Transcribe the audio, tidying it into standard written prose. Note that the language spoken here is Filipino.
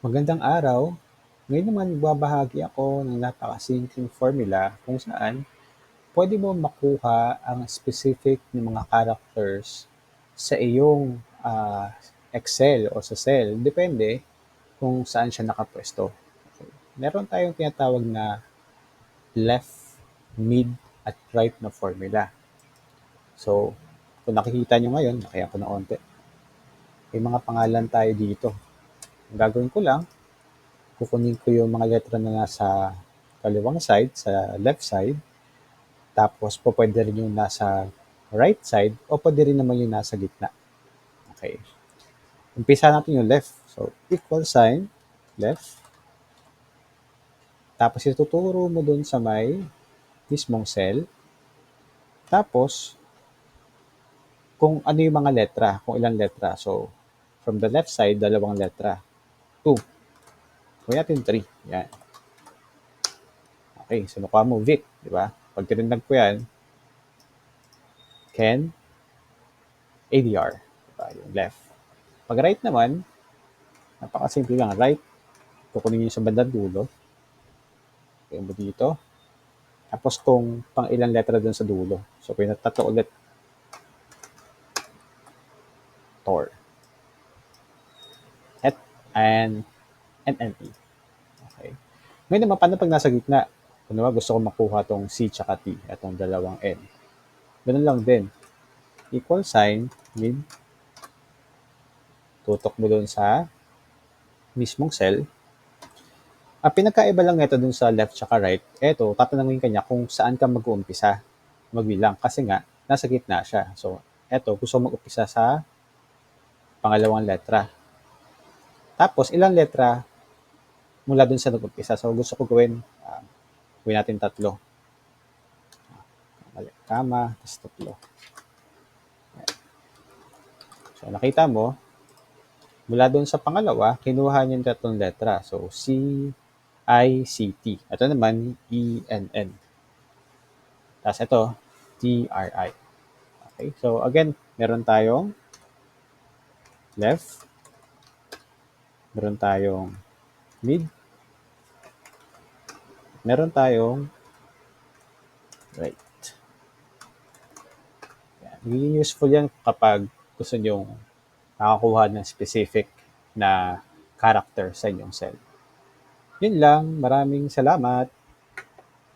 Magandang araw. Ngayon naman magbabahagi ako ng napakasimpleng formula kung saan pwede mo makuha ang specific ng mga characters sa iyong Excel o sa cell. Depende kung saan siya nakapwesto. Okay. Meron tayong tinatawag na left, mid, at right na formula. So, kung nakikita nyo ngayon, nakaya ko na onte. May mga pangalan tayo dito. Ang gagawin ko lang, kukunin ko yung mga letra na nasa kaliwang side, sa left side, tapos po pwede rin yung nasa right side o pwede rin naman yung nasa gitna. Okay. Umpisa natin yung left. So, equal sign, left. Tapos ituturo mo dun sa may mismong cell. Tapos, kung ano yung mga letra, kung ilang letra. So, from the left side, dalawang letra. 2. Kung natin 3. Yan. Okay, so nakuha mo Vic, di ba? Pag tinundag ko yan, Ken, ADR. Diba? Yung left. Pag right naman, napakasimple lang. Right, kukunin nyo sa bandang dulo. Kaya mo dito. Tapos kung pang ilang letra dun sa dulo. So, kung tatlo ulit, Tor. Et, and E. Okay. Ngayon naman, paano pag nasa gitna? Kung naman gusto ko makuha tong C tsaka T, itong dalawang N. Ganun lang din. Equal sign, mid, tutok mo dun sa mismong cell. Ang pinagkaiba lang nito dun sa left tsaka right, eto, tatanungin ka niya kung saan ka mag-uumpisa magbilang kasi nga, nasa gitna siya. So, eto, gusto ko mag-umpisa sa pangalawang letra. Tapos, ilang letra mula dun sa nag-umpisa. So, gusto ko gawin natin tatlo. Kama, tapos tatlo. So, nakita mo, mula dun sa pangalawa, kinuha niya yung tatlong letra. So, C, I, C, T. Ito naman, E, N, N. Tapos ito, T, R, I. Okay, so again, meron tayong left, meron tayong mid, meron tayong right. Yan. Magiging useful yan kapag gusto nyo makakuha ng specific na character sa inyong cell. Yun lang, maraming salamat.